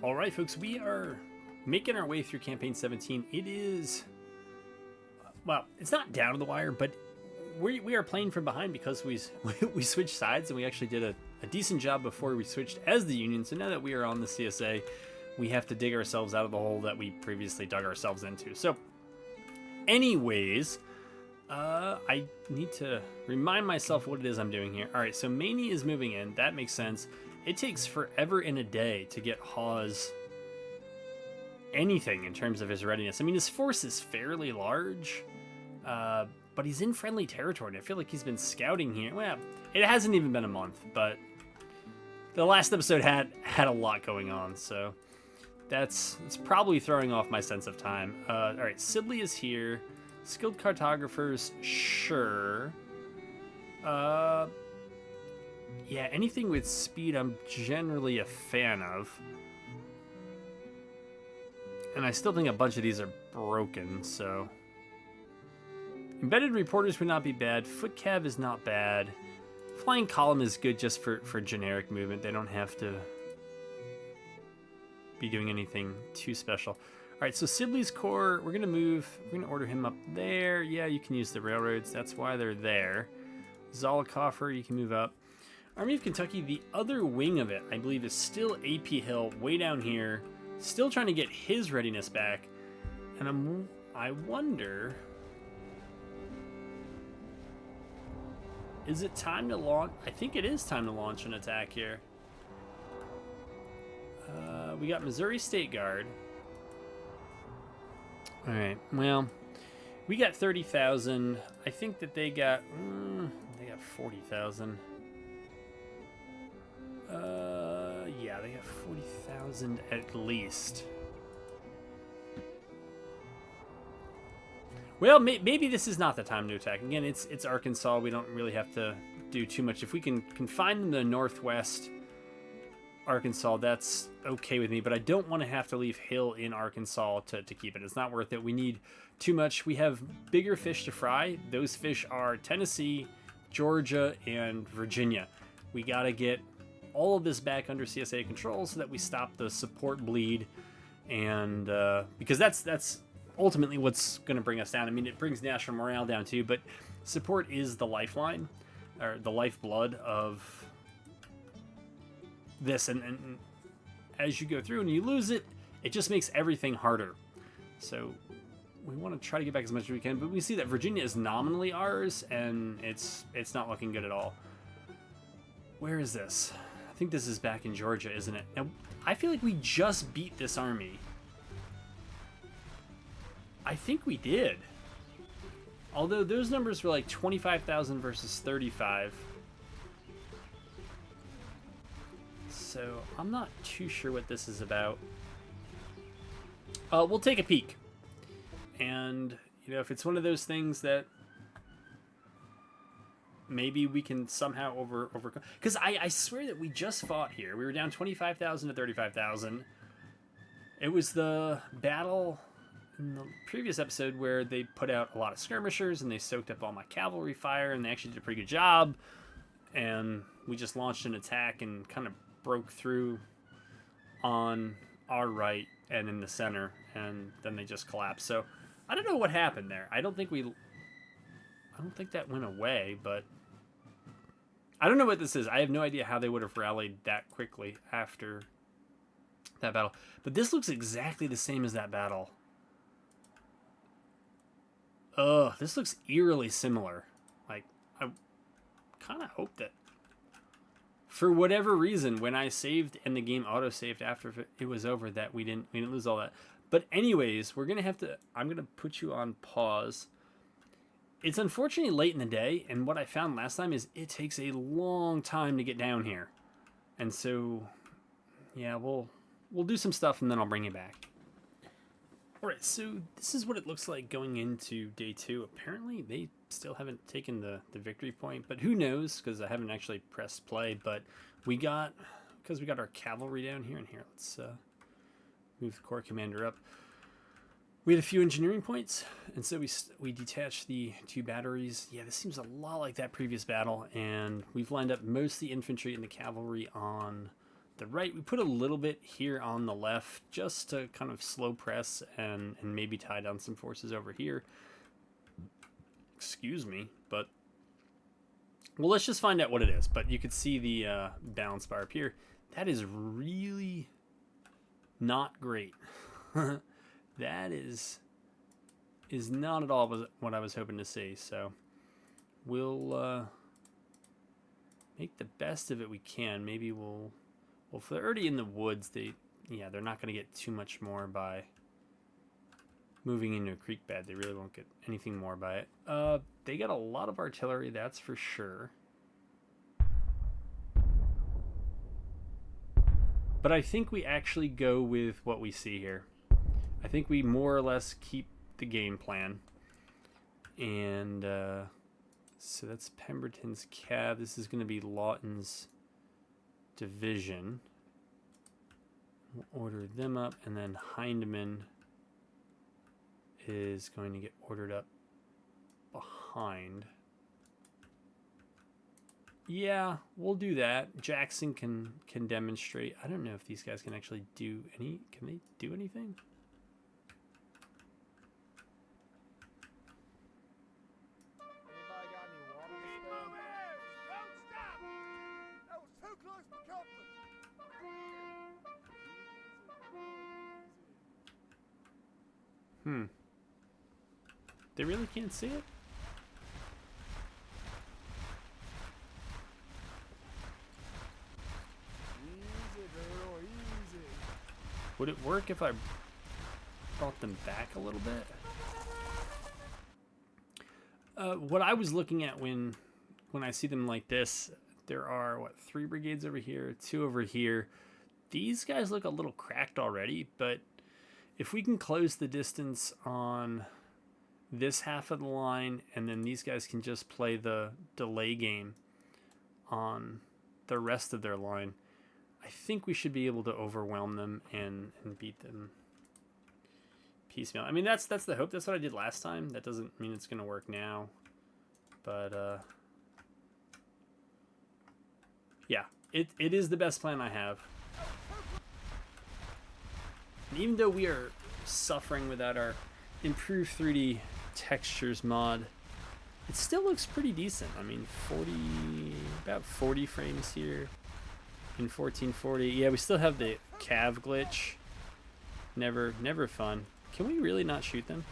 All right, folks, we are making our way through campaign 17. It is, well, it's not down to the wire, but we are playing from behind because we switched sides, and we actually did a decent job before we switched as the Union. So now that we are on the CSA, we have to dig ourselves out of the hole that we previously dug ourselves into. So anyways, I need to remind myself what it is I'm doing here. All right, so Maney is moving in. That makes sense. It takes forever in a day to get Hawes anything in terms of his readiness. I mean, his force is fairly large, but he's in friendly territory, and I feel like he's been scouting here. Well, it hasn't even been a month, but the last episode had a lot going on, so it's probably throwing off my sense of time. All right, Sibley is here. Skilled cartographers, sure. Yeah, anything with speed I'm generally a fan of. And I still think a bunch of these are broken, so... Embedded reporters would not be bad. Foot cav is not bad. Flying column is good just for generic movement. They don't have to be doing anything too special. Alright, so Sibley's Corps, we're going to order him up there. Yeah, you can use the railroads. That's why they're there. Zollicoffer, you can move up. Army of Kentucky, the other wing of it, I believe, is still AP Hill, way down here. Still trying to get his readiness back. And I wonder... Is it time to launch? I think it is time to launch an attack here. We got Missouri State Guard. Alright, well, we got 30,000. I think that they got 40,000. Yeah, they got 40,000 at least. Well, maybe this is not the time to attack. Again, it's Arkansas. We don't really have to do too much. If we can confine them to northwest Arkansas, that's okay with me. But I don't want to have to leave Hill in Arkansas to keep it. It's not worth it. We need too much. We have bigger fish to fry. Those fish are Tennessee, Georgia, and Virginia. We got to get all of this back under CSA control so that we stop the support bleed. And because that's ultimately what's going to bring us down. I mean, it brings national morale down too, but support is the lifeline, or the lifeblood of this. And as you go through and you lose it, it just makes everything harder. So we want to try to get back as much as we can, but we see that Virginia is nominally ours, and it's not looking good at all. Where is this? I think this is back in Georgia, isn't it? Now, I feel like we just beat this army. I think we did. Although those numbers were like 25,000 versus 35. So I'm not too sure what this is about. We'll take a peek. And, you know, if it's one of those things that maybe we can somehow overcome. Because I swear that we just fought here. We were down 25,000 to 35,000. It was the battle in the previous episode where they put out a lot of skirmishers and they soaked up all my cavalry fire, and they actually did a pretty good job. And we just launched an attack and kind of broke through on our right and in the center, and then they just collapsed. So I don't know what happened there. I don't think that went away, but I don't know what this is. I have no idea how they would have rallied that quickly after that battle. But this looks exactly the same as that battle. This looks eerily similar. Like, I kind of hope that for whatever reason, when I saved and the game auto-saved after it was over, that we didn't lose all that. But anyways, I'm going to put you on pause. It's unfortunately late in the day, and what I found last time is it takes a long time to get down here. And so, yeah, we'll do some stuff, and then I'll bring you back. Alright, so this is what it looks like going into day 2. Apparently, they still haven't taken the victory point, but who knows, because I haven't actually pressed play. But we got our cavalry down here, and here, let's move the Corps Commander up. We had a few engineering points, and so we detached the 2 batteries. Yeah, this seems a lot like that previous battle, and we've lined up most of the infantry and the cavalry on the right. We put a little bit here on the left just to kind of slow press and maybe tie down some forces over here. Excuse me, but well, let's just find out what it is. But you could see the balance bar up here. That is really not great. That is not at all what I was hoping to see. So we'll make the best of it we can. Maybe well, if they're already in the woods, they're not going to get too much more by moving into a creek bed. They really won't get anything more by it. They got a lot of artillery, that's for sure. But I think we actually go with what we see here. I think we more or less keep the game plan. And so that's Pemberton's cav. This is going to be Lawton's division. We'll order them up, and then Hindman is going to get ordered up behind. Yeah, we'll do that. Jackson can demonstrate. I don't know if these guys can actually do any. Can they do anything? Anybody got any water to spare? Don't stop! That was too close for comfort. They really can't see it? Easy, girl, easy. Would it work if I brought them back a little bit? What I was looking at when I see them like this, there are, 3 brigades over here, 2 over here. These guys look a little cracked already, but if we can close the distance on this half of the line, and then these guys can just play the delay game on the rest of their line, I think we should be able to overwhelm them and beat them piecemeal. I mean, that's the hope. That's what I did last time. That doesn't mean it's going to work now. But, yeah, it is the best plan I have. And even though we are suffering without our improved 3D textures mod, it still looks pretty decent. I mean, about 40 frames here in 1440. Yeah, we still have the cav glitch. Never fun. Can we really not shoot them?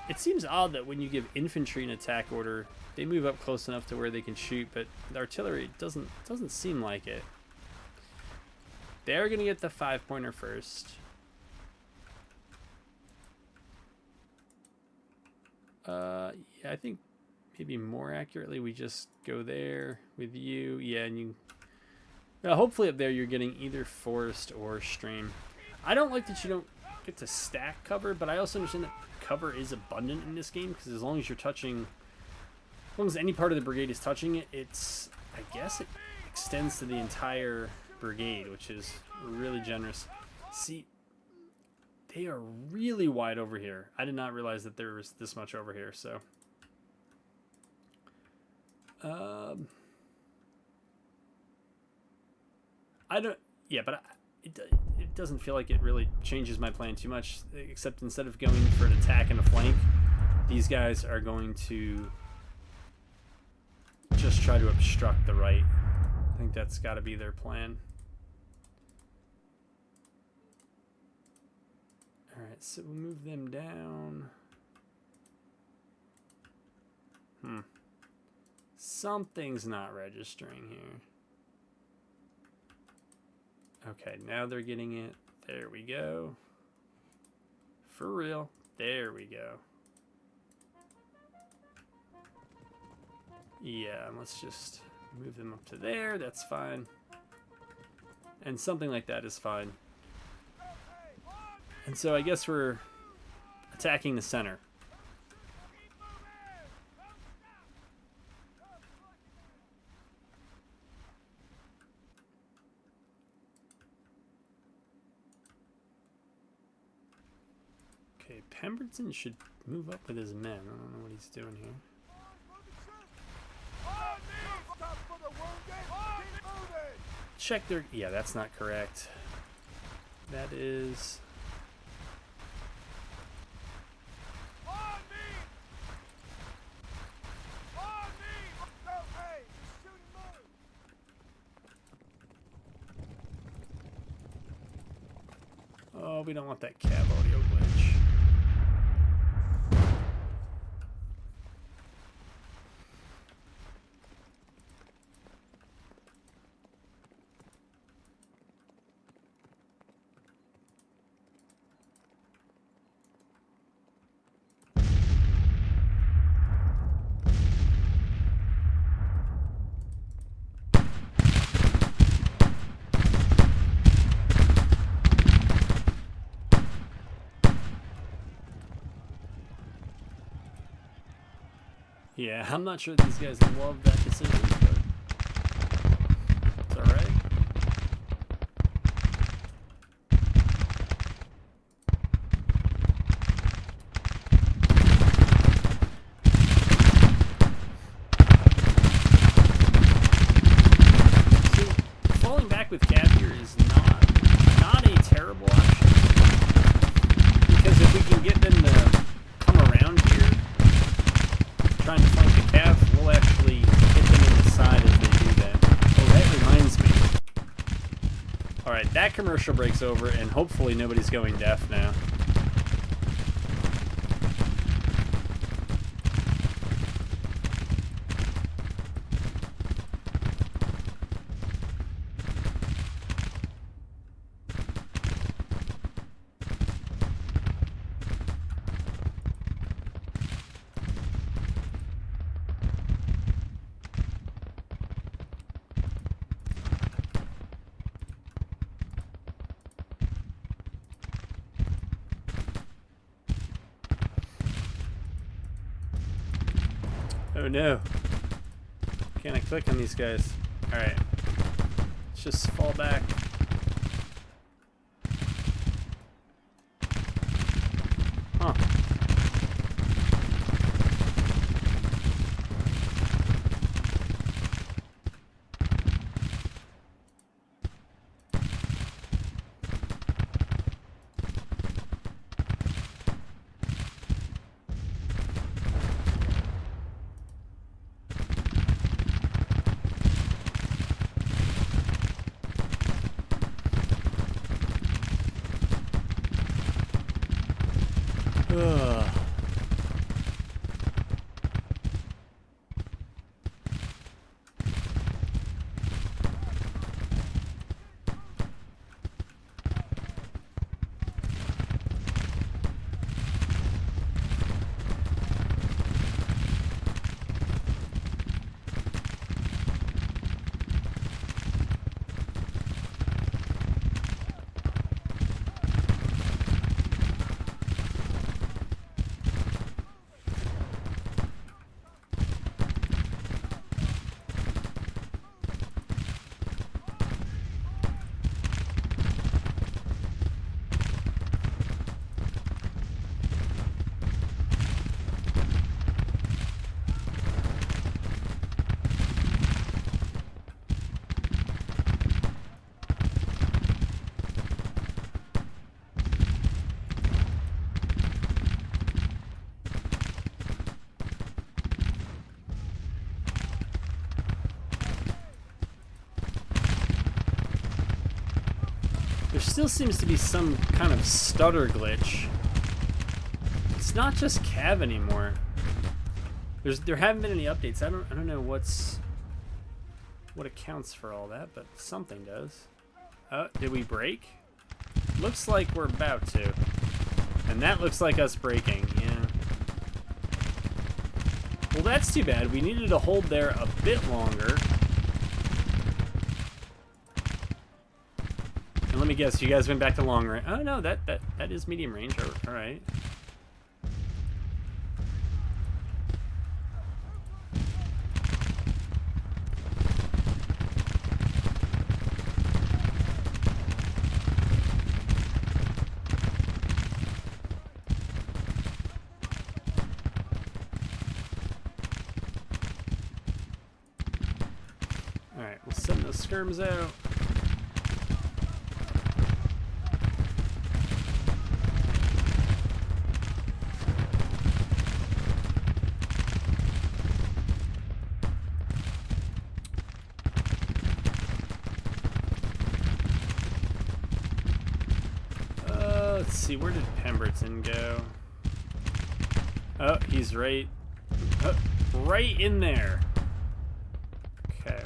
It seems odd that when you give infantry an attack order, they move up close enough to where they can shoot, but the artillery doesn't seem like it. They're gonna get the 5-pointer first. Yeah, I think maybe more accurately we just go there with you. Yeah, and you. Hopefully up there you're getting either forest or stream. I don't like that you don't get to stack cover, but I also understand that cover is abundant in this game because as long as you're touching, as long as any part of the brigade is touching it, I guess it extends to the entire brigade, which is really generous. See, they are really wide over here. I did not realize that there was this much over here, so. It doesn't feel like it really changes my plan too much, except instead of going for an attack and a flank, these guys are going to just try to obstruct the right. I think that's got to be their plan. Alright, so we'll move them down. Something's not registering here. Okay, now they're getting it. There we go. For real. There we go. Yeah, and let's just move them up to there. That's fine. And something like that is fine. And so I guess we're attacking the center. Okay, Pemberton should move up with his men. I don't know what he's doing here. check their... Yeah, that's not correct. That is... On me! On me! Go, hey! He's shooting me! Oh, we don't want that cab audio glitch. Yeah, I'm not sure these guys love that decision, but it's alright. See, falling back with Cav here is not a terrible option. Because if we can get them to come around here, trying to flank the Cav, we'll actually hit them in the side as they do that. Oh, that reminds me. Alright, that commercial breaks over, and hopefully nobody's going deaf now. Oh no. Can I click on these guys? Alright. Let's just fall back. Huh. Ugh. There still seems to be some kind of stutter glitch. It's not just Cav anymore. There haven't been any updates. I don't know what accounts for all that, but something does. Oh, did we break? Looks like we're about to. And that looks like us breaking, yeah. Well, that's too bad. We needed to hold there a bit longer. And let me guess, you guys went back to long range. Oh no, that is medium range. All right. All right, we'll send those skirms out. see, where did Pemberton go? Oh, he's right in there. Okay.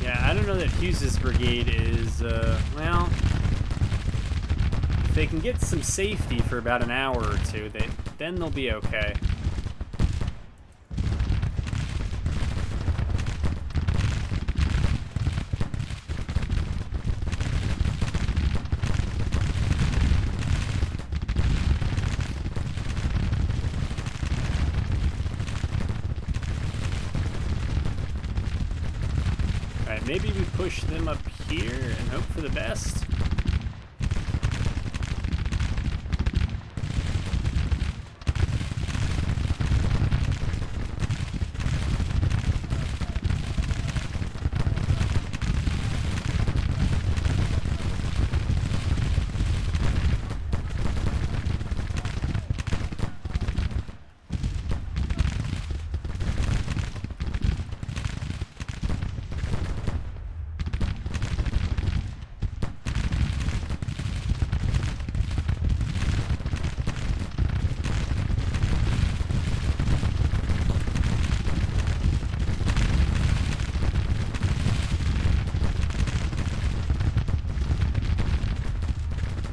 I don't know that Hughes's brigade is, well, if they can get some safety for about an hour or two, then they'll be okay. Maybe we push them up here and hope for the best.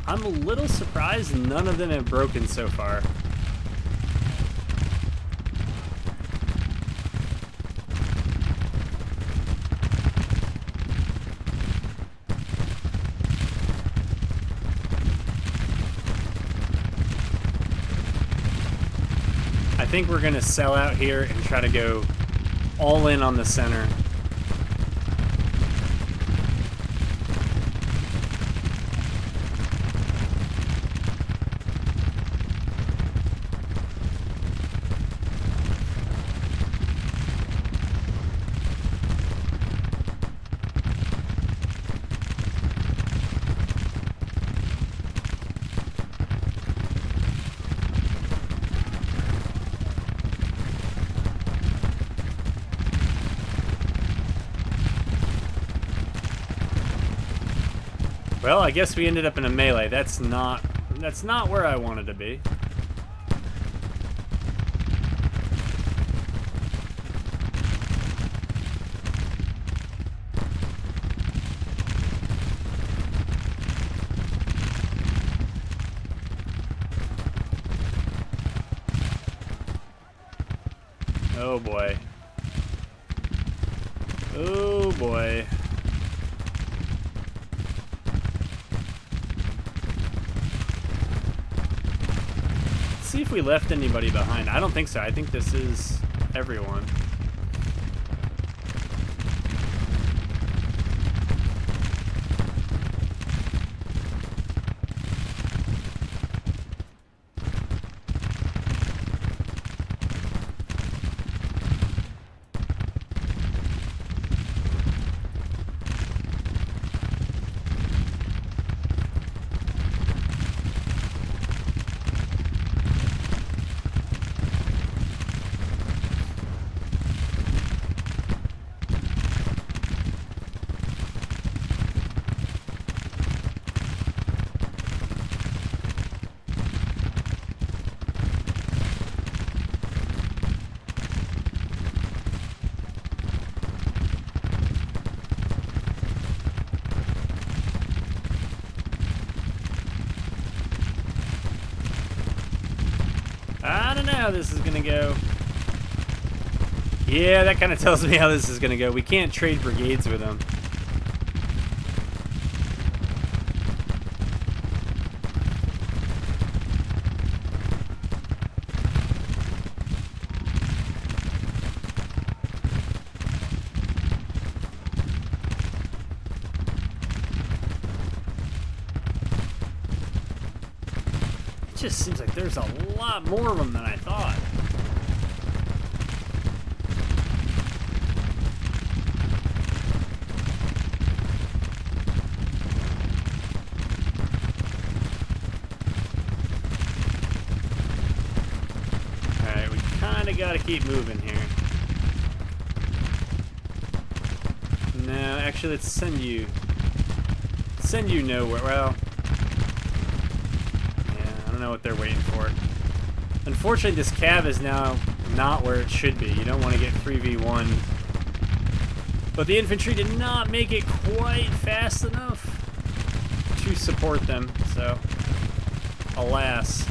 I'm a little surprised none of them have broken so far. I think we're gonna sell out here and try to go all in on the center. Well, I guess we ended up in a melee. That's not where I wanted to be. Oh boy. Oh boy. See if we left anybody behind. I don't think so. I think this is everyone. I don't know how this is gonna go. Yeah, that kind of tells me how this is gonna go. We can't trade brigades with them. just seems like there's a lot more of them than I thought. Alright, we kinda gotta keep moving here. No, actually, let's send you nowhere. Well, yeah, I don't know what they're waiting for. Unfortunately, this cav is now not where it should be. You don't want to get 3v1. But the infantry did not make it quite fast enough to support them, so alas.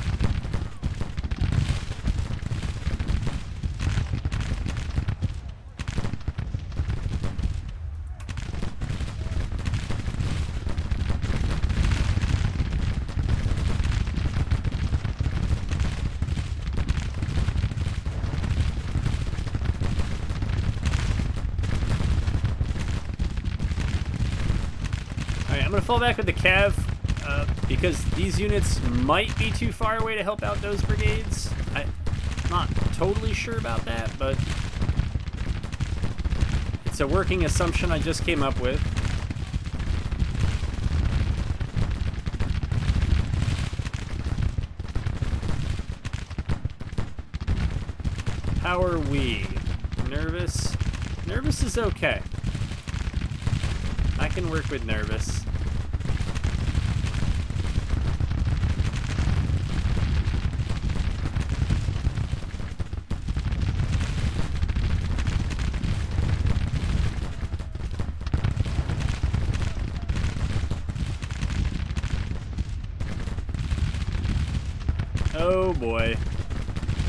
I'm going to fall back with the cav because these units might be too far away to help out those brigades. I'm not totally sure about that, but it's a working assumption I just came up with. How are we? Nervous? Nervous is okay. I can work with nervous. Oh boy.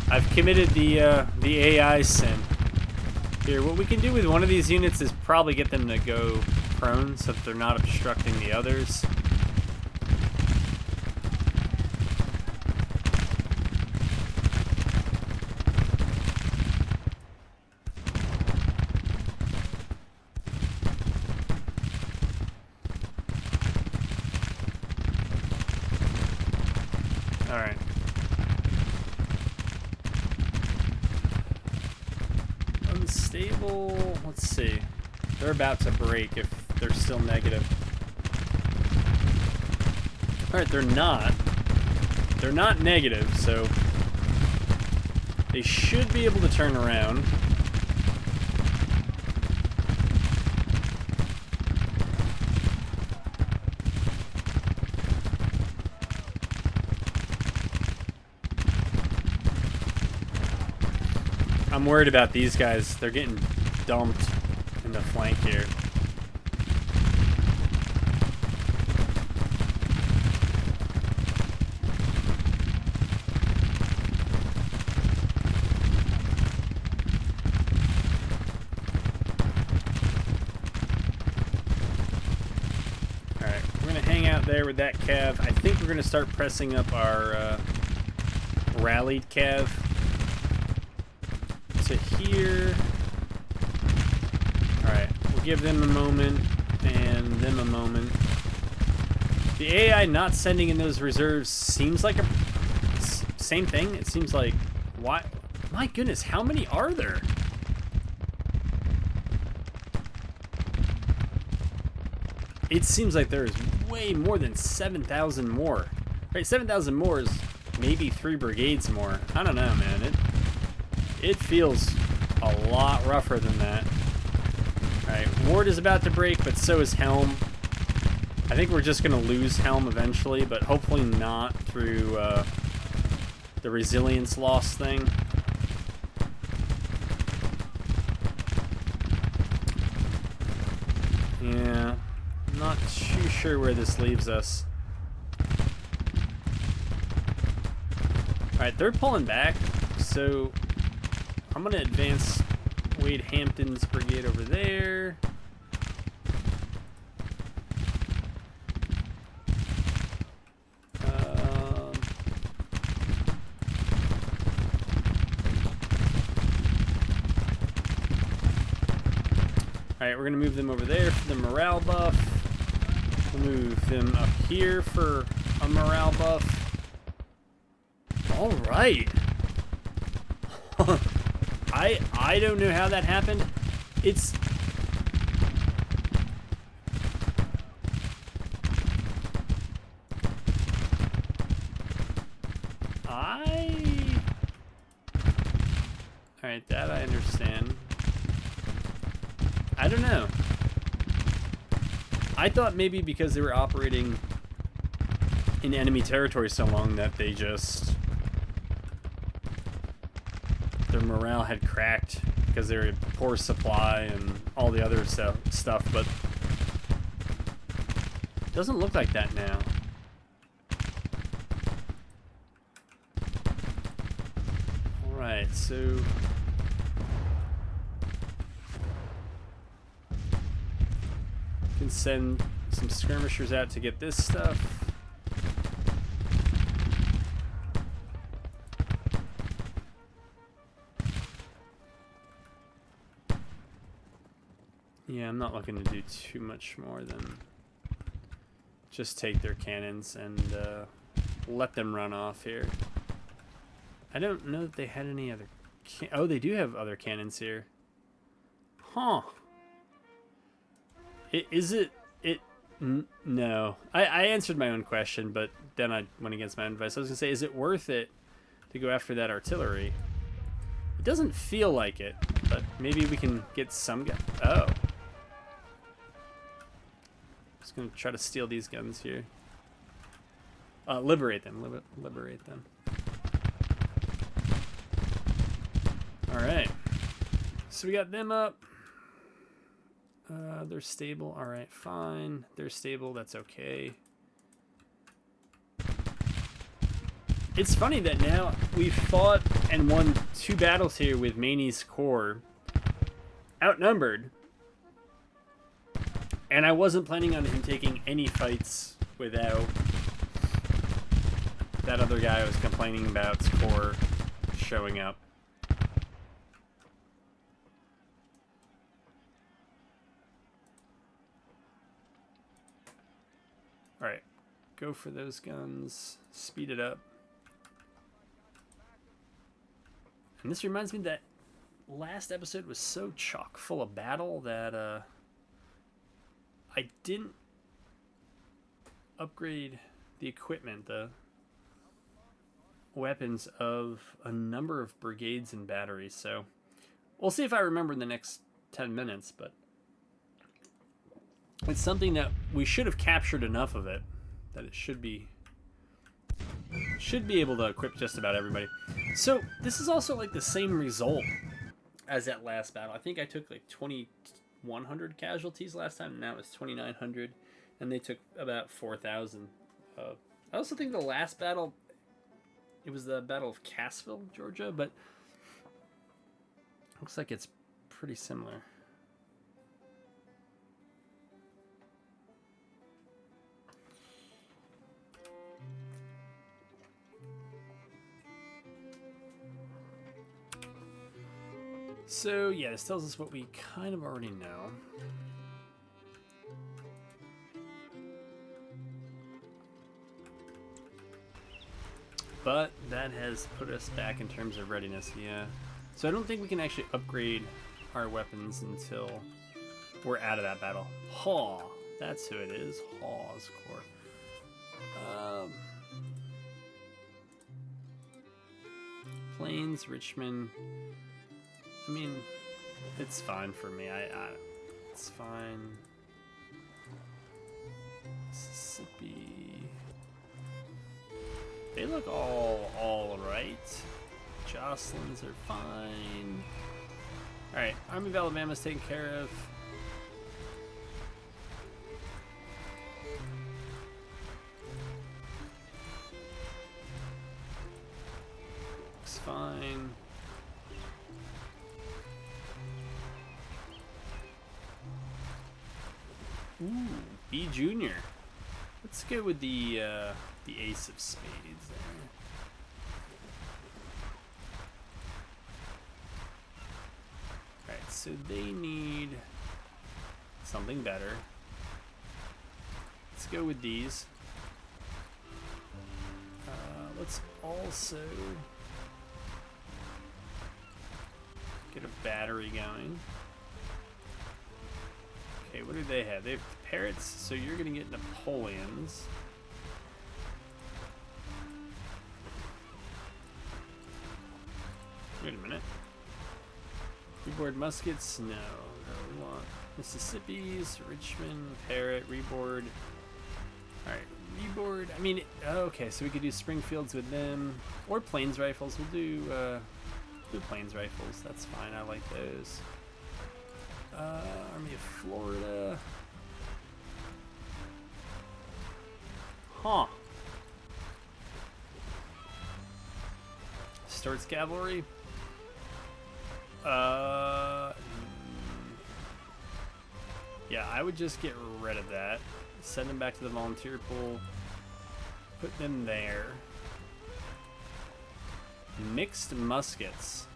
I've committed the AI sin. Here, what we can do with one of these units is probably get them to go prone so that they're not obstructing the others. Alright. Unstable, let's see. They're about to break if they're still negative. Alright, they're not. They're not negative, so they should be able to turn around. I'm worried about these guys. They're getting dumped in the flank here. Alright, we're going to hang out there with that cav. I think we're going to start pressing up our rallied cav. To here. Alright, we'll give them a moment and them a moment. The AI not sending in those reserves seems like a same thing. It seems like, why? My goodness, how many are there? It seems like there is way more than 7,000 more. Right, 7,000 more is maybe 3 brigades more. I don't know, man. It feels a lot rougher than that. Alright, Ward is about to break, but so is Helm. I think we're just going to lose Helm eventually, but hopefully not through the resilience loss thing. Yeah, I'm not too sure where this leaves us. Alright, they're pulling back, so I'm going to advance Wade Hampton's brigade over there. Alright, we're going to move them over there for the morale buff. We'll move them up here for a morale buff. All right. I don't know how that happened. It's all right, that I understand. I don't know. I thought maybe because they were operating in enemy territory so long that they just... their morale had cracked because they were poor supply and all the other stuff, but it doesn't look like that now. Alright, so... can send some skirmishers out to get this stuff. Yeah, I'm not looking to do too much more than just take their cannons and let them run off here. I don't know that they had any other... oh, they do have other cannons here. Huh. No. I answered my own question, but then I went against my own advice. I was going to say, is it worth it to go after that artillery? It doesn't feel like it, but maybe we can get some guns. Oh. Just going to try to steal these guns here. Liberate them. Liberate them. Alright. So we got them up. They're stable. Alright, fine. They're stable. That's okay. It's funny that now we've fought and won 2 battles here with Manny's Corps. Outnumbered. And I wasn't planning on him taking any fights without that other guy I was complaining about's corps showing up. Alright, go for those guns, speed it up. And this reminds me that last episode was so chock full of battle that I didn't upgrade the equipment, the weapons of a number of brigades and batteries, so we'll see if I remember in the next 10 minutes, but it's something that we should have captured enough of it that it should be able to equip just about everybody. So this is also like the same result as that last battle. I think I took like 2,100 casualties last time, and now it's 2,900, and they took about 4,000. I also think the last battle, it was the Battle of Cassville, Georgia, but looks like it's pretty similar. So, yeah, this tells us what we kind of already know. But that has put us back in terms of readiness, yeah. So I don't think we can actually upgrade our weapons until we're out of that battle. Haw! That's who it is. Haw's Corps. Plains, Richmond. I mean, it's fine for me. It's fine. Mississippi. They look all right. Jocelyn's are fine. All right, Army of Alabama's taken care of. Looks fine. Ooh, B Junior. Let's go with the Ace of Spades there. Alright, so they need something better. Let's go with these. let's also get a battery going. Okay, what do they have? They have parrots, so you're gonna get Napoleons. Wait a minute. Reboard muskets? No. We want Mississippi's, Richmond, Parrot, reboard. Alright, reboard. I mean, okay, so we could do Springfields with them. Or plains rifles. We'll do plains rifles. That's fine. I like those. Army of Florida. Huh. Stuart's cavalry. Yeah, I would just get rid of that. Send them back to the volunteer pool. Put them there. Mixed muskets.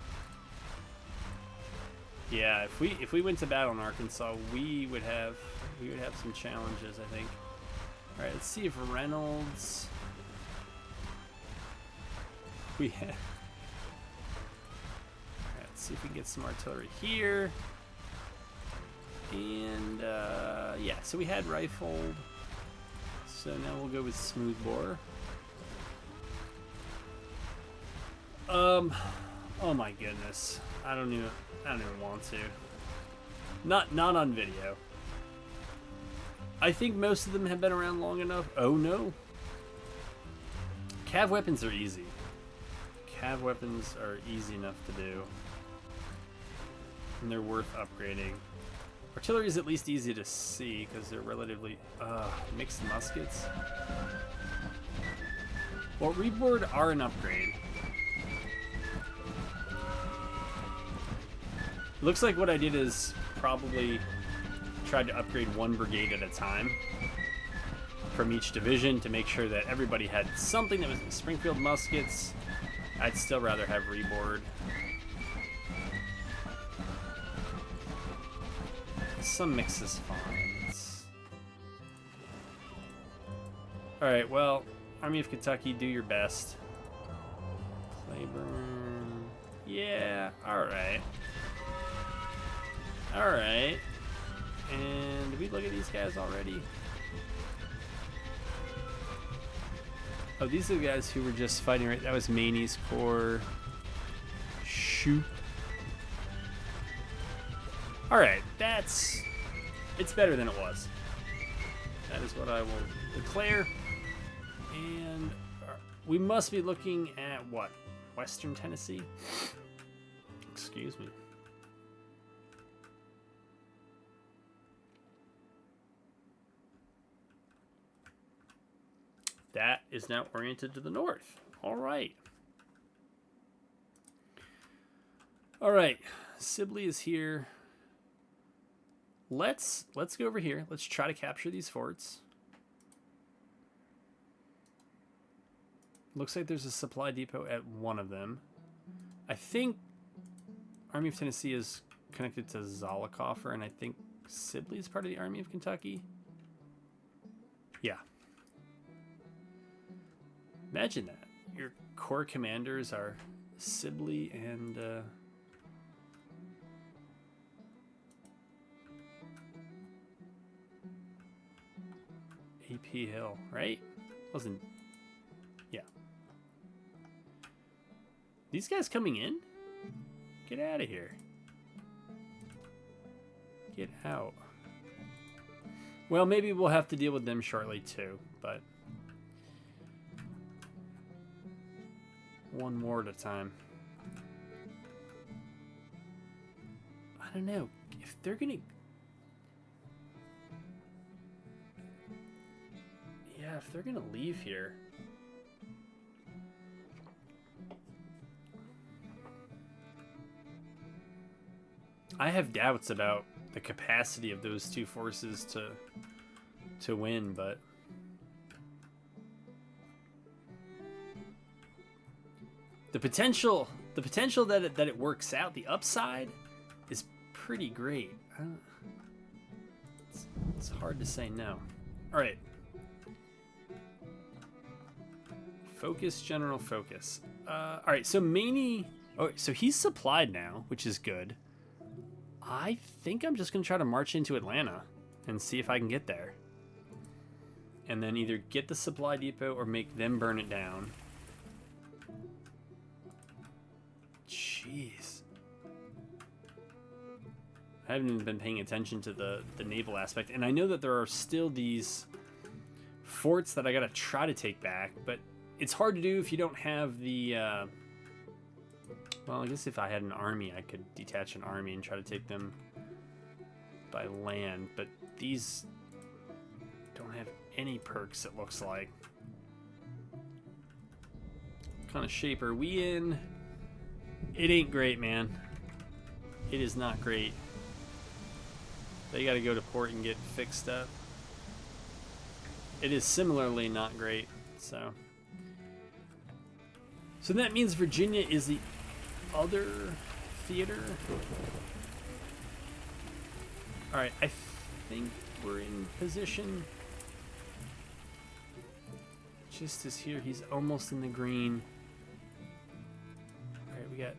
Yeah, if we went to battle in Arkansas, we would have some challenges, I think. All right, let's see if Reynolds. We have. All right, let's see if we can get some artillery here. And yeah, so we had rifled. So now we'll go with smoothbore. Oh my goodness, I don't even want to. Not on video. I think most of them have been around long enough. Oh no. Cav weapons are easy. Cav weapons are easy enough to do. And they're worth upgrading. Artillery is at least easy to see because they're relatively mixed muskets. Well, reboard are an upgrade. Looks like what I did is probably tried to upgrade one brigade at a time from each division to make sure that everybody had something that was Springfield muskets. I'd still rather have reboard. Some mix is fine. Alright, well, Army of Kentucky, do your best. Claiborne. Yeah, alright. Alright. And did we look at these guys already? Oh, these are the guys who were just fighting, right? That was Maney's Corps. Shoot. Alright, it's better than it was. That is what I will declare. And we must be looking at what? Western Tennessee? Excuse me. That is now oriented to the north. All right. All right. Sibley is here. Let's go over here. Let's try to capture these forts. Looks like there's a supply depot at one of them. I think Army of Tennessee is connected to Zollicoffer, and I think Sibley is part of the Army of Kentucky. Yeah. Imagine that. Your corps commanders are Sibley and AP Hill, right? Wasn't. Yeah. These guys coming in? Get out of here. Get out. Well, maybe we'll have to deal with them shortly too, but one more at a time. I don't know if they're gonna. Yeah, if they're gonna leave here. I have doubts about the capacity of those two forces to win, but the potential that it works out, the upside is pretty great. It's hard to say no. All right. Focus, general focus. All right, so Maney... Oh, so he's supplied now, which is good. I think I'm just going to try to march into Atlanta and see if I can get there. And then either get the supply depot or make them burn it down. Jeez. I haven't even been paying attention to the naval aspect. And I know that there are still these forts that I got to try to take back. But it's hard to do if you don't have the... well, I guess if I had an army, I could detach an army and try to take them by land. But these don't have any perks, it looks like. What kind of shape are we in? It ain't great, man. It is not great. They gotta go to port and get fixed up. It is similarly not great, so. So that means Virginia is the other theater. Alright, I think we're in position. Just as here, he's almost in the green. Alright, we got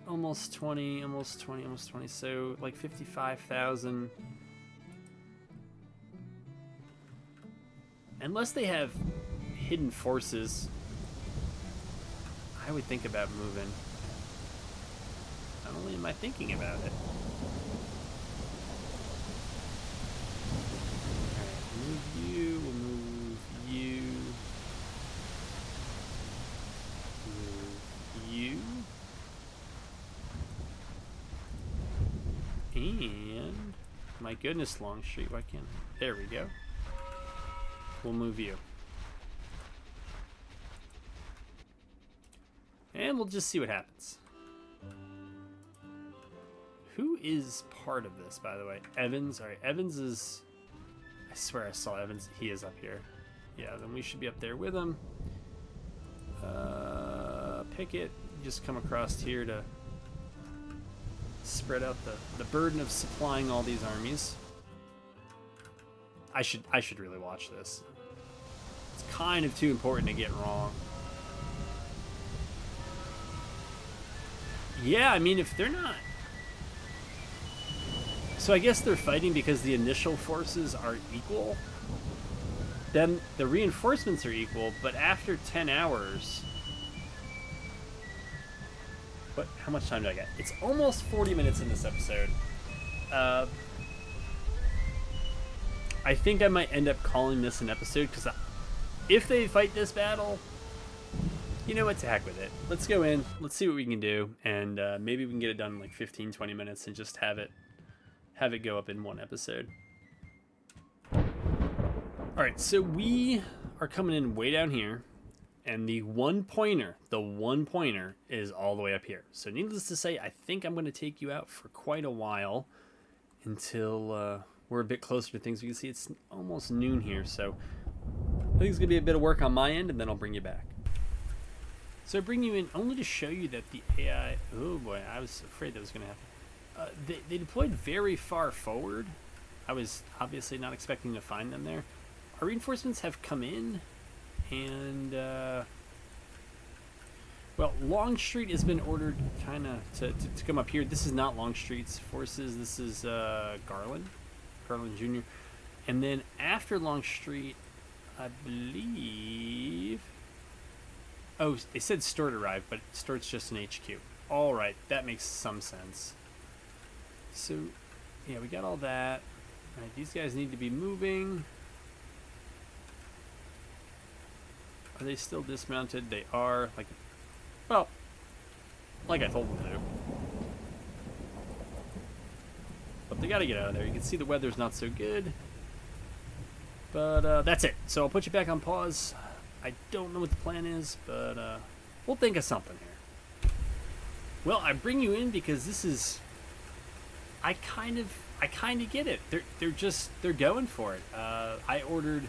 almost 20, almost 20, almost 20. So, like 55,000. Unless they have hidden forces, I would think about moving. Not only am I thinking about it. Alright, move you, we'll move you. Move you. And, my goodness, Longstreet, why can't I? There we go. We'll move you. And we'll just see what happens. Who is part of this, by the way? Evans. All right, Evans is... I swear I saw Evans. He is up here. Yeah, then we should be up there with him. Pickett, just come across here to spread out the burden of supplying all these armies. I should really watch this. It's kind of too important to get wrong. Yeah, I mean, if they're not... So I guess they're fighting because the initial forces are equal. Then the reinforcements are equal, but after 10 hours... What? How much time do I get? It's almost 40 minutes in this episode. I think I might end up calling this an episode, because if they fight this battle, you know what, to heck with it. Let's go in, let's see what we can do, and maybe we can get it done in like 15-20 minutes and just have it go up in one episode. Alright, so we are coming in way down here, and the one pointer is all the way up here. So needless to say, I think I'm going to take you out for quite a while until we're a bit closer to things. You can see it's almost noon here, so I think it's going to be a bit of work on my end, and then I'll bring you back. So I bring you in only to show you that the AI... Oh boy, I was afraid that was going to happen. They deployed very far forward. I was obviously not expecting to find them there. Our reinforcements have come in, and well, Longstreet has been ordered kind of to come up here. This is not Longstreet's forces. This is Garland Jr. And then after Longstreet, I believe... Oh, they said Sturt arrived, but Sturt's just an HQ. All right, that makes some sense. So, yeah, we got all that. All right, these guys need to be moving. Are they still dismounted? They are. Like I told them to. But they got to get out of there. You can see the weather's not so good. But that's it. So I'll put you back on pause. I don't know what the plan is, but we'll think of something here. Well, I bring you in because this is... I kind of get it. They're going for it. I ordered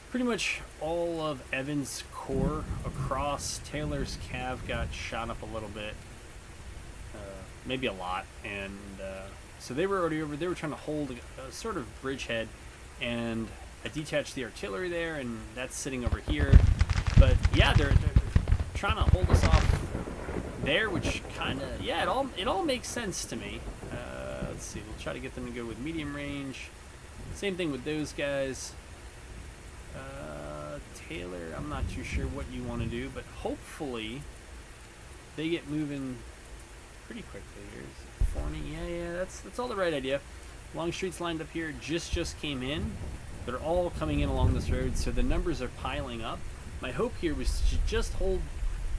pretty much all of Evans' corps across. Taylor's cav got shot up a little bit, maybe a lot, and so they were already over. They were trying to hold a sort of bridgehead, and I detached the artillery there, and that's sitting over here. yeah, they're trying to hold us off there, which kind of, yeah, it all makes sense to me. Let's see, we'll try to get them to go with medium range. Same thing with those guys. Taylor, I'm not too sure what you want to do, but hopefully they get moving pretty quickly. Here's Forney. Yeah, that's all the right idea. Longstreet's lined up here, just came in. They're all coming in along this road, so the numbers are piling up. My hope here was to just hold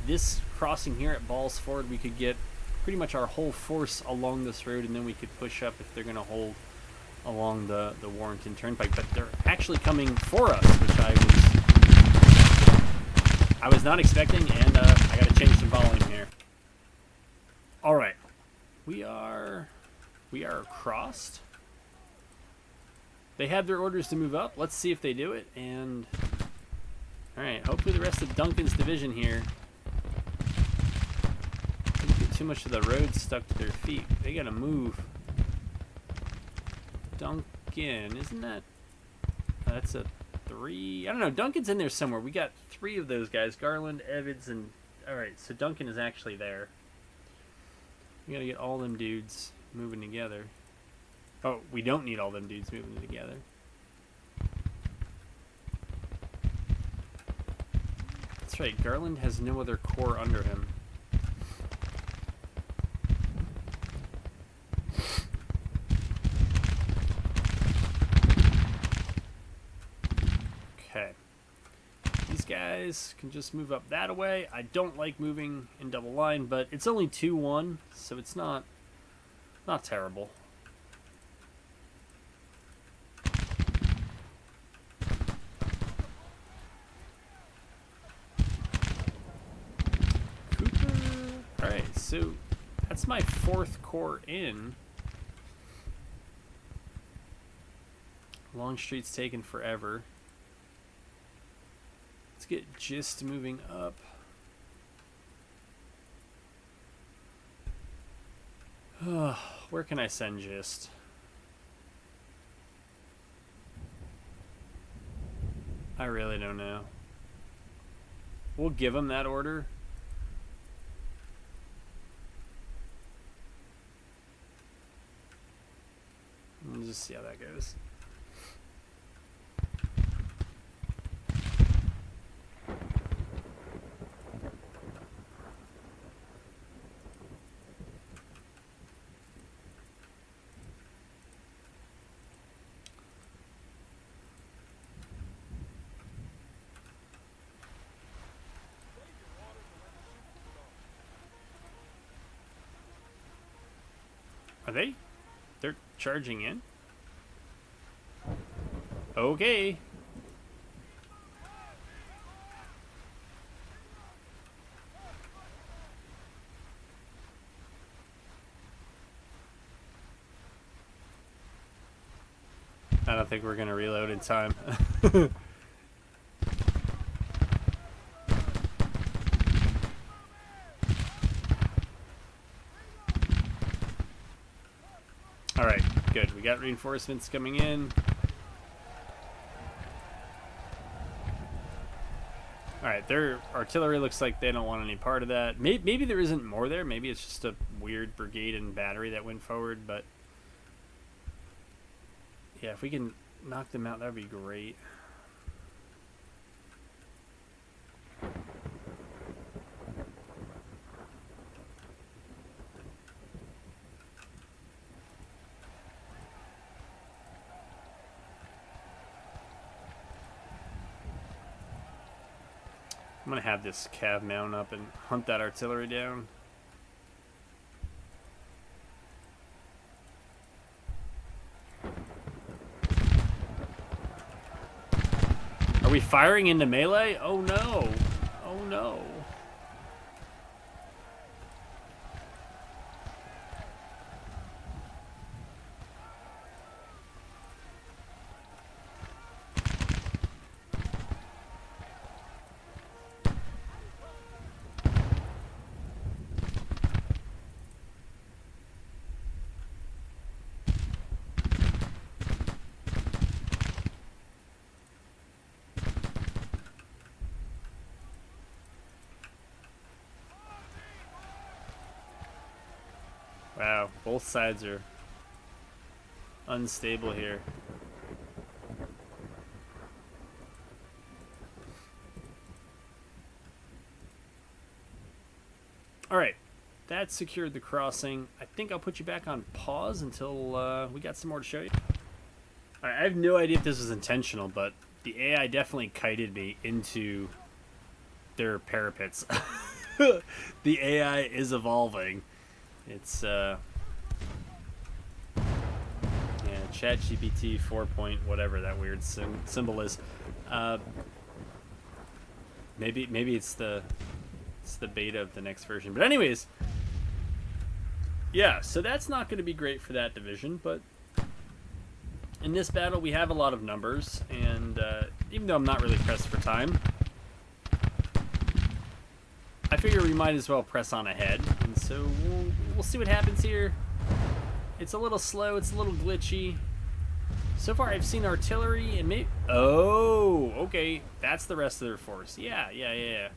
this crossing here at Balls Ford. We could get pretty much our whole force along this road, and then we could push up if they're going to hold along the Warrenton Turnpike. But they're actually coming for us, which I was not expecting, and I got to change some volume here. All right, we are crossed. They have their orders to move up. Let's see if they do it. And all right, hopefully the rest of Duncan's division here didn't get too much of the road stuck to their feet. They got to move. Duncan, isn't that? That's a 3. I don't know. Duncan's in there somewhere. We got 3 of those guys: Garland, Evans, and all right. So Duncan is actually there. We got to get all them dudes moving together. Oh, we don't need all them dudes moving together. That's right. Garland has no other corps under him. Okay. These guys can just move up that way. I don't like moving in double line, but it's only 2-1, so it's not terrible. Cooper. All right, so that's my 4th corps in. Longstreet's taken forever. Let's get Gist moving up. Where can I send Gist? I really don't know. We'll give him that order. We'll just see how that goes. Are they? They're charging in? Okay. I don't think we're gonna reload in time. Alright, good. We got reinforcements coming in. Alright, their artillery looks like they don't want any part of that. Maybe there isn't more there. Maybe it's just a weird brigade and battery that went forward, but yeah, if we can knock them out, that would be great. I'm going to have this cav mount up and hunt that artillery down. Are we firing into melee? Oh no. Oh no. Wow, both sides are unstable here. Alright, that secured the crossing. I think I'll put you back on pause until we got some more to show you. Alright, I have no idea if this was intentional, but the AI definitely kited me into their parapets. The AI is evolving. It's, yeah, ChatGPT 4 point whatever that weird symbol is. Maybe it's the beta of the next version. But anyways, yeah, so that's not going to be great for that division, but in this battle we have a lot of numbers, and even though I'm not really pressed for time, I figure we might as well press on ahead, and so we'll see what happens here. It's a little slow, it's a little glitchy. So far I've seen artillery and maybe... Oh, okay, that's the rest of their force. Yeah.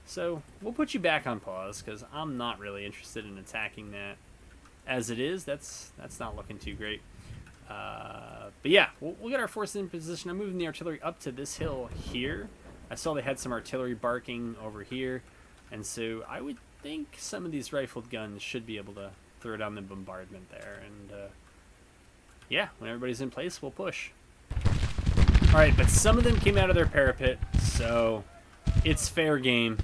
So we'll put you back on pause, because I'm not really interested in attacking that. As it is, that's not looking too great. But yeah, we'll get our forces in position. I'm moving the artillery up to this hill here. I saw they had some artillery barking over here. And so I would think some of these rifled guns should be able to throw down the bombardment there. And yeah, when everybody's in place, we'll push. Alright, but some of them came out of their parapet, so it's fair game.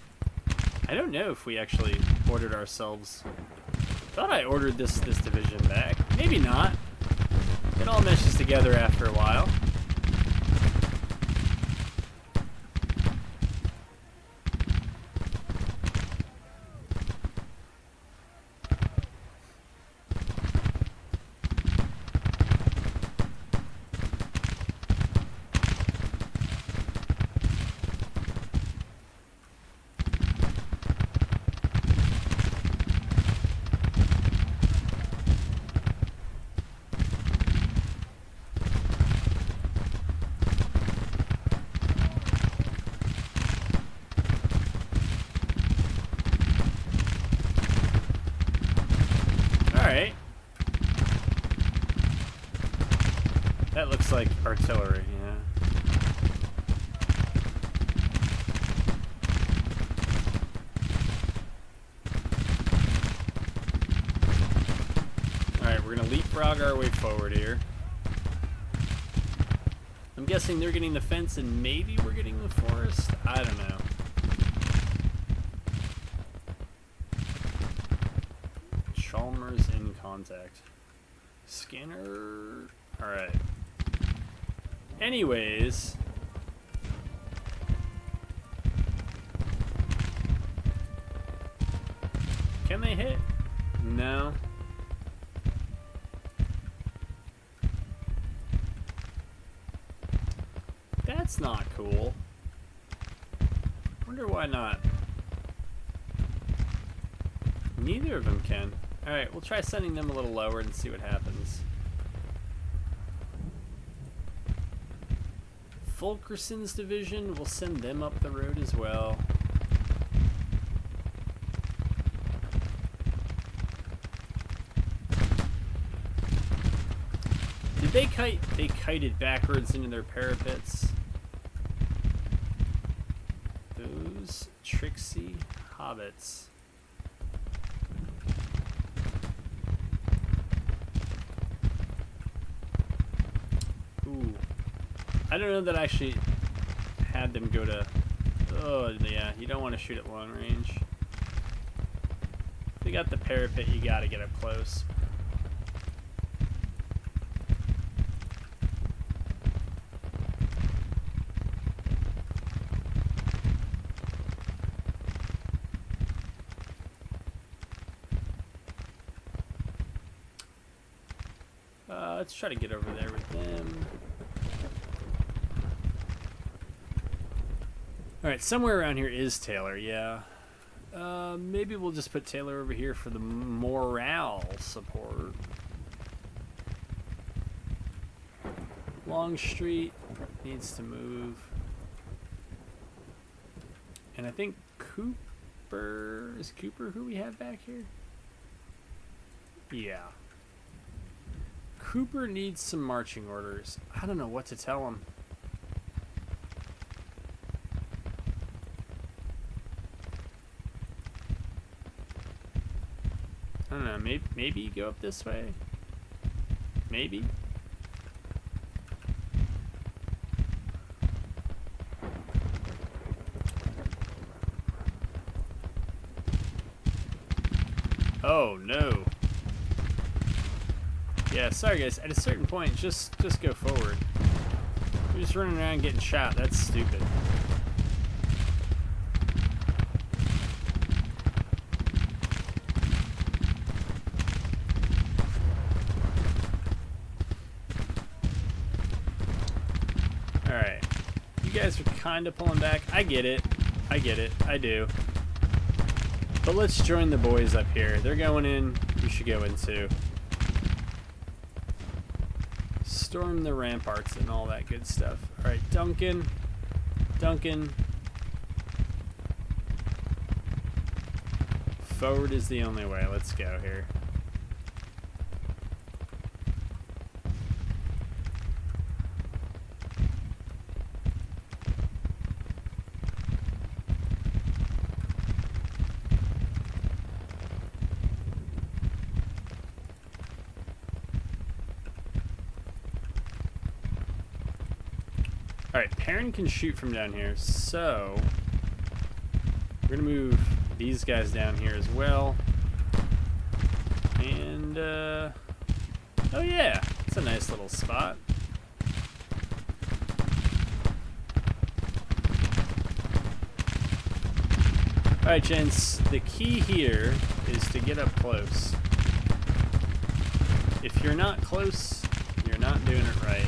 I don't know if we actually ordered ourselves. Thought I ordered this division back. Maybe not. It all meshes together after a while. Alright. That looks like artillery, yeah. Alright, we're gonna leapfrog our way forward here. I'm guessing they're getting the fence and maybe we're getting the forest? I don't know. Chalmers in contact. Scanner. Alright. Anyways. Can they hit? No. That's not cool. Wonder why not. Neither of them can. Alright, we'll try sending them a little lower and see what happens. Fulkerson's division, we'll send them up the road as well. Did they kite? They kited backwards into their parapets. Those tricksy hobbits. Ooh. I don't know that I actually had them go to... Oh, yeah, you don't want to shoot at long range. If they got the parapet, you gotta get up close. Let's try to get over there with them. Alright, somewhere around here is Taylor, yeah. Maybe we'll just put Taylor over here for the morale support. Longstreet needs to move. And I think Cooper... Is Cooper who we have back here? Yeah. Cooper needs some marching orders. I don't know what to tell him. I don't know. Maybe you go up this way. Maybe. Oh no. Yeah, sorry guys. At a certain point, just go forward. You're just running around getting shot. That's stupid. Alright. You guys are kind of pulling back. I get it. I get it. I do. But let's join the boys up here. They're going in. You should go in too. Storm the ramparts and all that good stuff. Alright, Duncan. Duncan. Forward is the only way. Let's go here. Alright, Perrin can shoot from down here, so we're gonna move these guys down here as well. And, oh yeah, it's a nice little spot. Alright, gents, the key here is to get up close. If you're not close, you're not doing it right.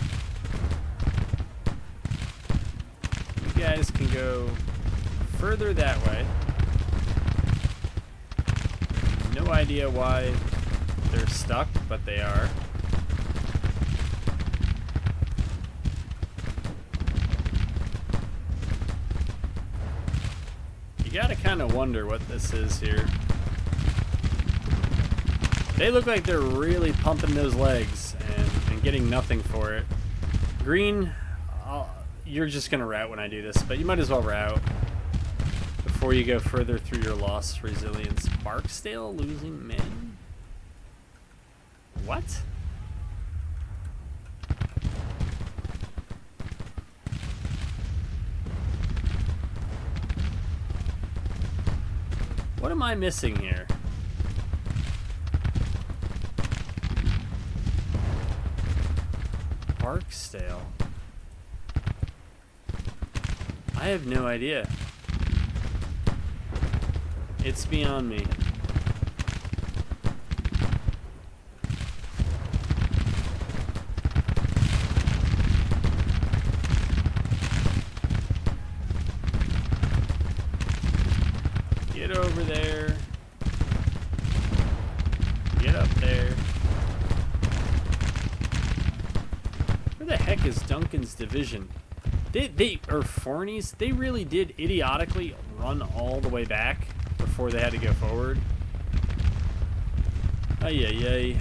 You guys can go further that way. No idea why they're stuck, but they are. You gotta kind of wonder what this is here. They look like they're really pumping those legs and getting nothing for it. Green, you're just gonna rout when I do this, but you might as well rout before you go further through your lost resilience. Barksdale losing men? What? What am I missing here? Barksdale. I have no idea. It's beyond me. Get over there. Get up there. Where the heck is Duncan's division? Or Forney's, they really did idiotically run all the way back before they had to go forward. Ay.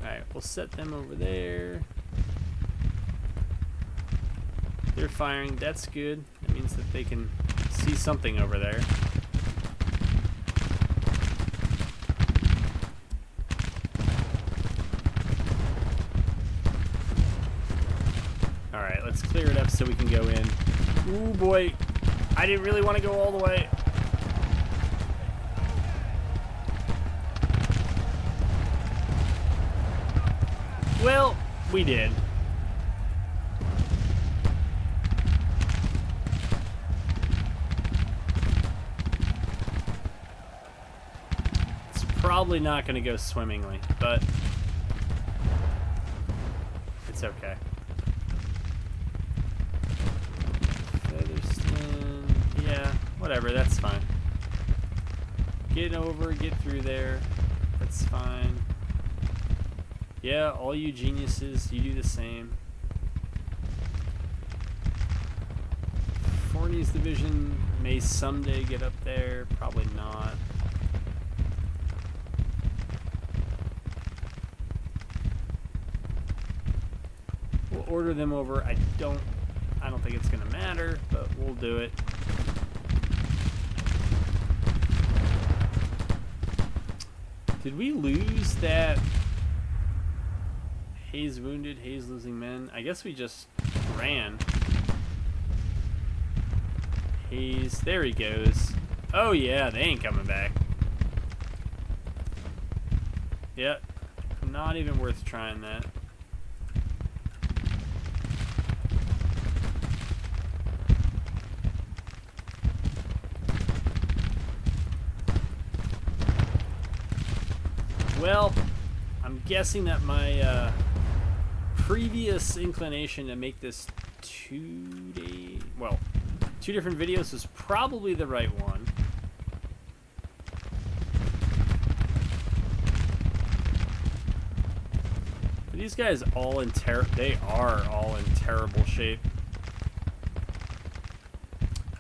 Alright, we'll set them over there. They're firing, that's good. That means that they can see something over there. Alright, let's clear it up so we can go in. Ooh boy, I didn't really want to go all the way. Well, we did. It's probably not going to go swimmingly, but it's okay. Yeah, whatever, that's fine. Get over, get through there. That's fine. Yeah, all you geniuses, you do the same. Forney's division may someday get up there, probably not. order them over. I don't think it's gonna matter, but we'll do it. Did we lose that Hayes wounded, Hayes losing men? I guess we just ran. Hayes, there he goes. Oh yeah, they ain't coming back. Yep, not even worth trying that. Well, I'm guessing that my previous inclination to make this 2 different videos is probably the right one. Are these guys all in they are all in terrible shape.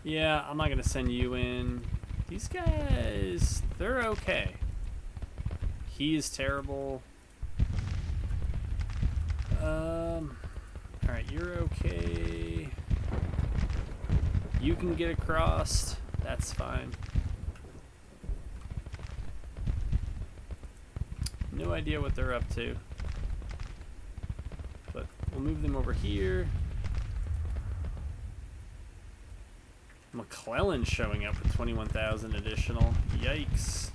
Yeah, I'm not gonna send you in. These guys, they're okay. He is terrible. Alright, you're okay. You can get across. That's fine. No idea what they're up to. But we'll move them over here. McClellan's showing up with 21,000 additional. Yikes.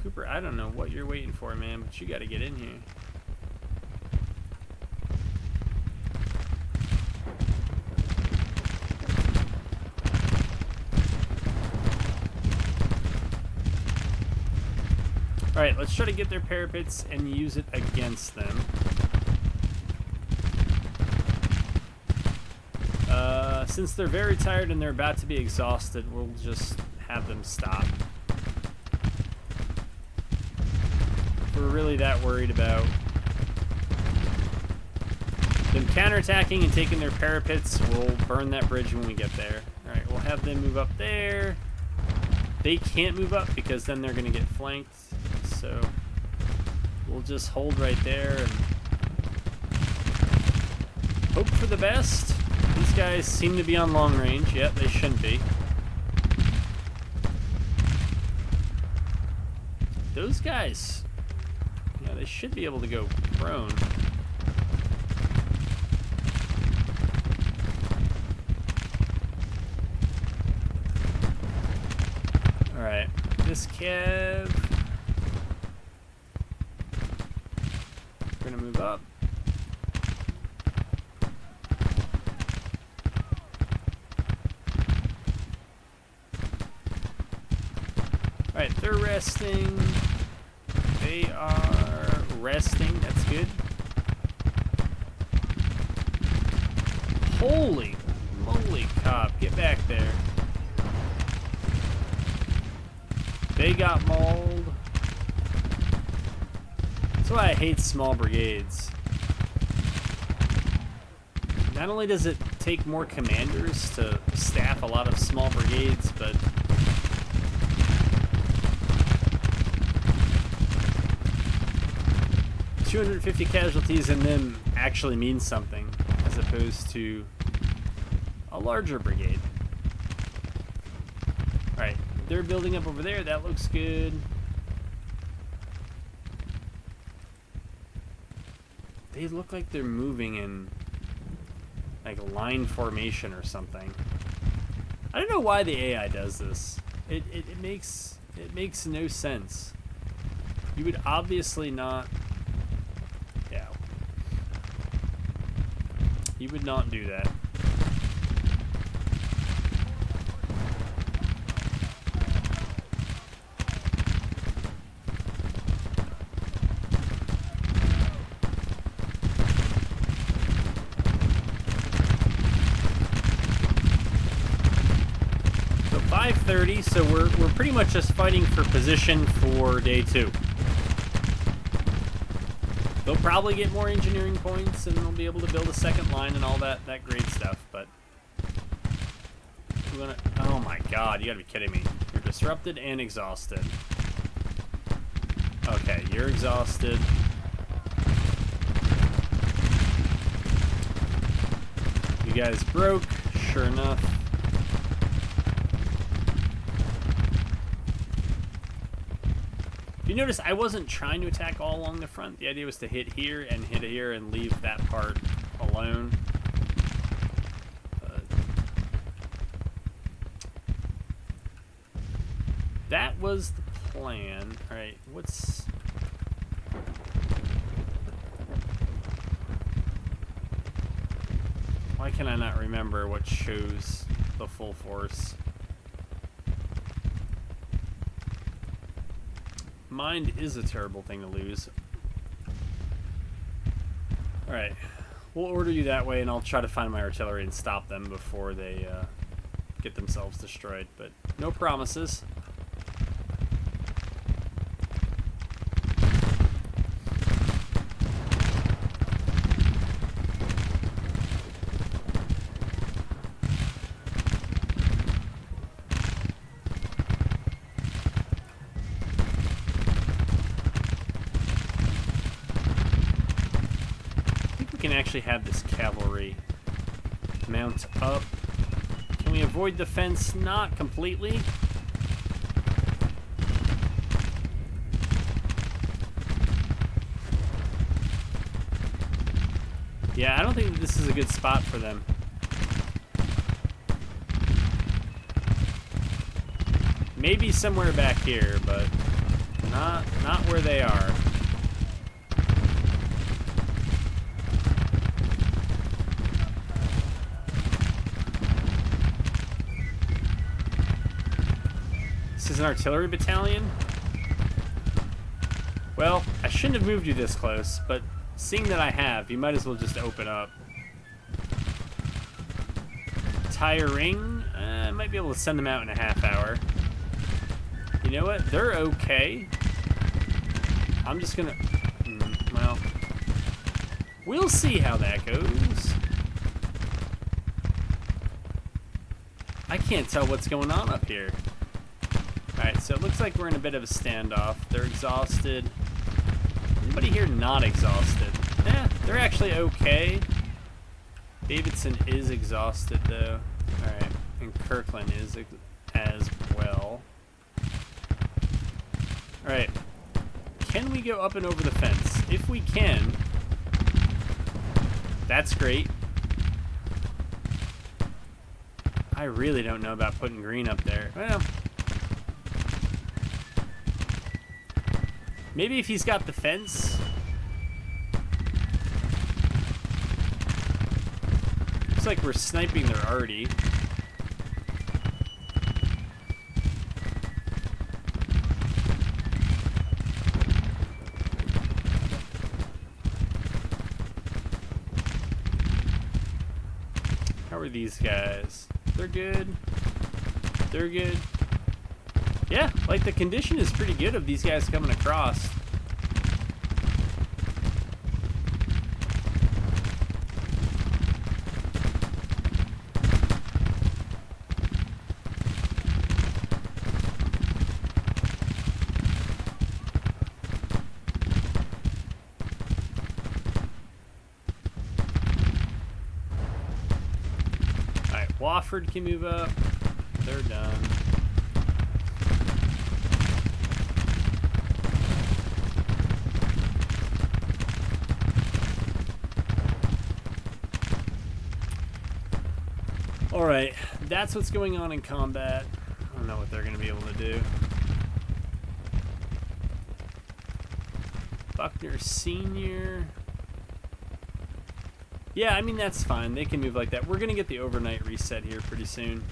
Cooper, I don't know what you're waiting for, man, but you gotta get in here. Alright, let's try to get their parapets and use it against them. Since they're very tired and they're about to be exhausted, we'll just have them stop. If we're really that worried about them counterattacking and taking their parapets, we'll burn that bridge when we get there. Alright, we'll have them move up there. They can't move up because then they're going to get flanked. So we'll just hold right there and hope for the best. These guys seem to be on long range. Yep, they shouldn't be. Those guys, yeah, they should be able to go prone. Alright, this Kev. We're gonna move up. Alright, they're resting. They are resting. That's good. Holy moly, cop. Get back there. They got mauled. That's why I hate small brigades. Not only does it take more commanders to staff a lot of small brigades, but 250 casualties in them actually means something, as opposed to a larger brigade. Alright, they're building up over there. That looks good. They look like they're moving in like line formation or something. I don't know why the AI does this. It makes no sense. You would obviously not. Yeah. You would not do that. So 5:30, so we're pretty much just fighting for position for day 2. They'll probably get more engineering points and they'll be able to build a second line and all that great stuff, but we're gonna, oh my god, you gotta be kidding me. You're disrupted and exhausted. Okay, you're exhausted. guys broke, sure enough. If you notice, I wasn't trying to attack all along the front. The idea was to hit here and leave that part alone. That was the plan. Alright, what's... Why can I not remember what shows the full force? Mind is a terrible thing to lose. Alright, we'll order you that way, and I'll try to find my artillery and stop them before they get themselves destroyed, but no promises. Can actually have this cavalry mount up. Can we avoid the fence? Not completely. Yeah, I don't think this is a good spot for them. Maybe somewhere back here, but not where they are. This is an artillery battalion? Well, I shouldn't have moved you this close, but seeing that I have, you might as well just open up. Tiring? I might be able to send them out in a half hour. You know what? They're okay. I'm just gonna... well... We'll see how that goes. I can't tell what's going on up here. Alright, so it looks like we're in a bit of a standoff. They're exhausted. Anybody here not exhausted? Eh, they're actually okay. Davidson is exhausted, though. Alright, and Kirkland is as well. Alright. Can we go up and over the fence? If we can, that's great. I really don't know about putting green up there. Well... maybe if he's got the fence. Looks like we're sniping their arty. How are these guys? They're good. They're good. Yeah, like the condition is pretty good of these guys coming across. Alright, Wofford can move up. They're done. Alright, that's what's going on in combat. I don't know what they're going to be able to do. Buckner Sr. Yeah, I mean, that's fine. They can move like that. We're going to get the overnight reset here pretty soon.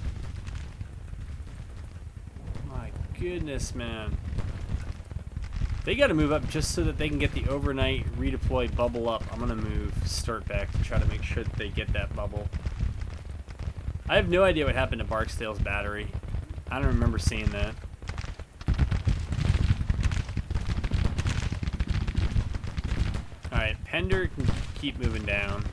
My goodness, man. They got to move up just so that they can get the overnight redeploy bubble up. I'm going to move start back to try to make sure that they get that bubble. I have no idea what happened to Barksdale's battery. I don't remember seeing that. Alright, Pender can keep moving down.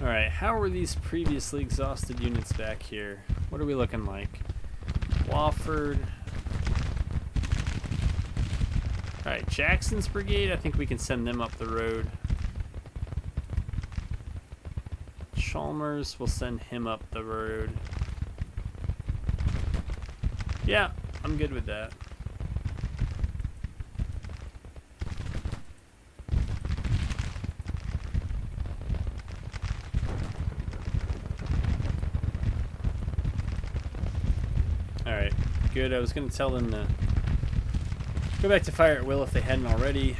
Alright, how are these previously exhausted units back here? What are we looking like? Wofford. Alright, Jackson's brigade, I think we can send them up the road. Chalmers, we'll send him up the road. Yeah, I'm good with that. Alright, good. I was going to tell them to go back to fire at will if they hadn't already.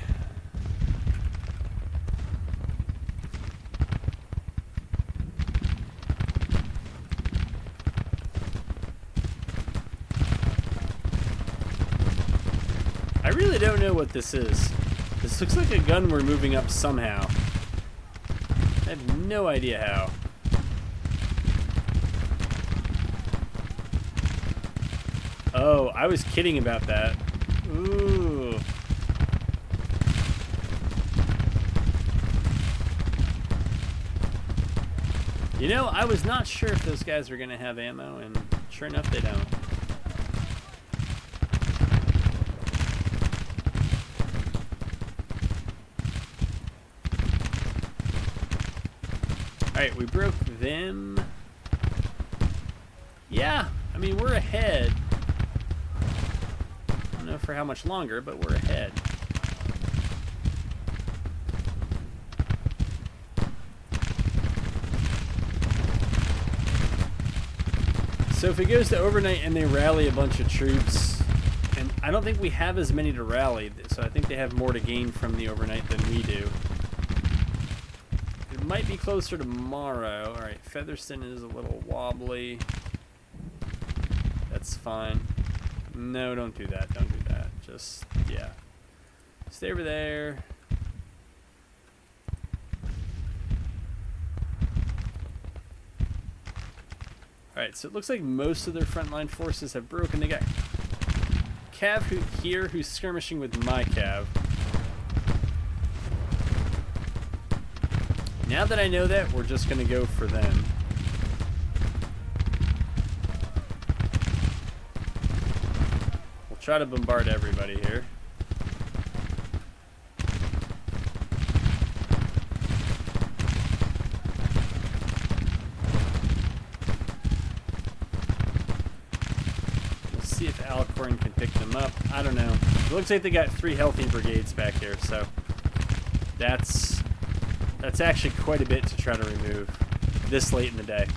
I really don't know what this is. This looks like a gun we're moving up somehow. I have no idea how. Oh, I was kidding about that. Ooh. You know, I was not sure if those guys were going to have ammo, and sure enough, they don't. Alright, we broke them. Yeah, I mean, we're ahead. I don't know for how much longer, but we're ahead. So if it goes to overnight and they rally a bunch of troops, and I don't think we have as many to rally, so I think they have more to gain from the overnight than we do. It might be closer tomorrow. Alright, Featherston is a little wobbly. That's fine. No, don't do that. Don't do that. Just, yeah. Stay over there. Alright, so it looks like most of their frontline forces have broken. They got Cav here who's skirmishing with my Cav. Now that I know that, we're just going to go for them. We'll try to bombard everybody here. See if Alcorn can pick them up. I don't know. It looks like they got 3 healthy brigades back here, so that's actually quite a bit to try to remove this late in the day.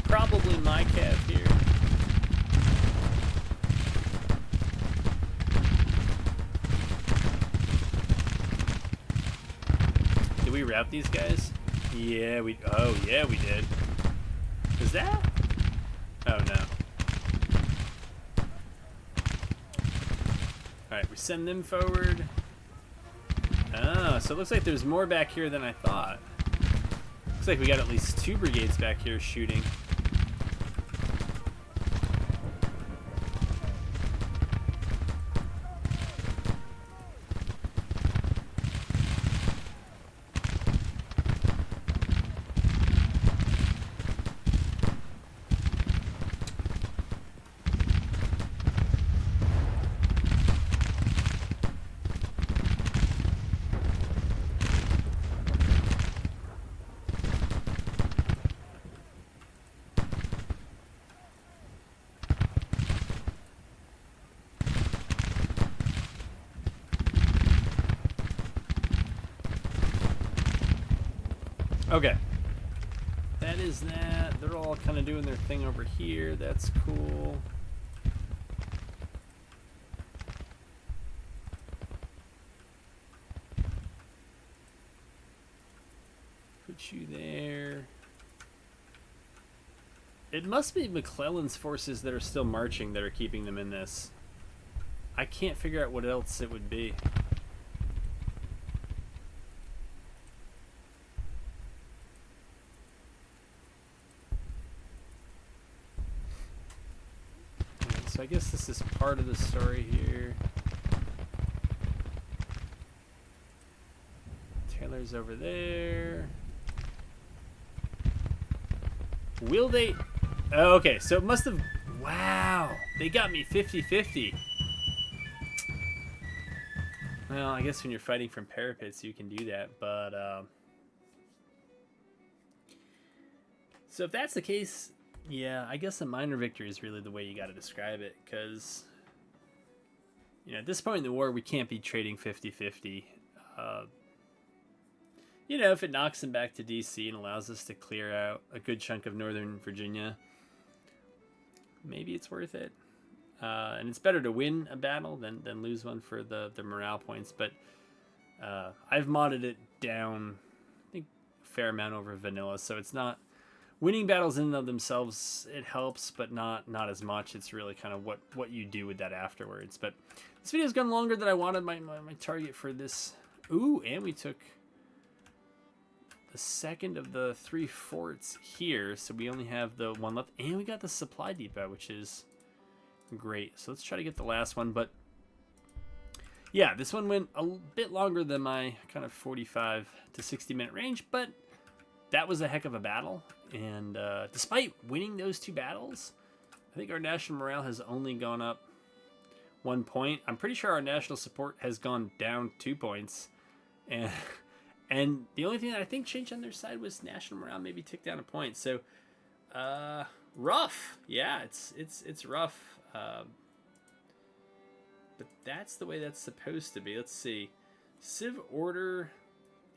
Probably my Cav here. Did we rout these guys? Yeah, oh yeah, we did. Is that? Oh no. Alright, we send them forward. Oh, so it looks like there's more back here than I thought. Looks like we got at least 2 brigades back here shooting. Okay. That is that. They're all kind of doing their thing over here. That's cool. It must be McClellan's forces that are still marching that are keeping them in this. I can't figure out what else it would be. Okay, so I guess this is part of the story here. Taylor's over there. Will they... Oh, okay, so it must have... Wow, they got me 50-50. Well, I guess when you're fighting from parapets, you can do that, but... So if that's the case, yeah, I guess a minor victory is really the way you got to describe it, because... You know, at this point in the war, we can't be trading 50-50. You know, if it knocks them back to DC and allows us to clear out a good chunk of Northern Virginia, maybe it's worth it. And it's better to win a battle than lose one for the morale points. But I've modded it down, I think, a fair amount over vanilla. So it's not... Winning battles in and of themselves, it helps, but not as much. It's really kind of what you do with that afterwards. But this video's gone longer than I wanted. My target for this... Ooh, and we took... the second of the 3 forts here, so we only have the one left, and we got the supply depot, which is great. So let's try to get the last one. But yeah, this one went a bit longer than my kind of 45 to 60 minute range, but that was a heck of a battle. And despite winning those 2 battles, I think our national morale has only gone up 1 point. I'm pretty sure our national support has gone down 2 points, and the only thing that I think changed on their side was national morale maybe ticked down a point. So, rough. Yeah, it's rough. But that's the way that's supposed to be. Let's see. Civ Order.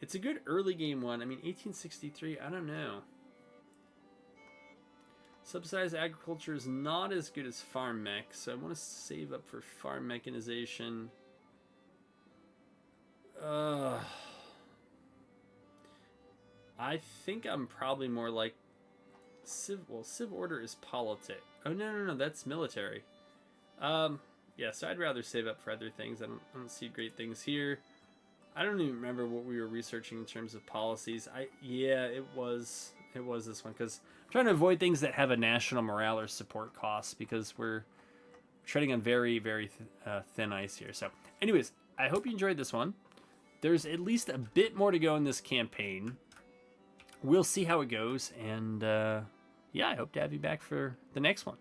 It's a good early game one. I mean, 1863, I don't know. Subsidized agriculture is not as good as farm mech, so I want to save up for farm mechanization. I think I'm probably more like Civ Order is politic. Oh, no, that's military. Yeah, so I'd rather save up for other things. I don't see great things here. I don't even remember what we were researching in terms of policies. Yeah, it was this one, because I'm trying to avoid things that have a national morale or support cost, because we're treading on very, very thin ice here. So anyways, I hope you enjoyed this one. There's at least a bit more to go in this campaign. We'll see how it goes, and yeah, I hope to have you back for the next one.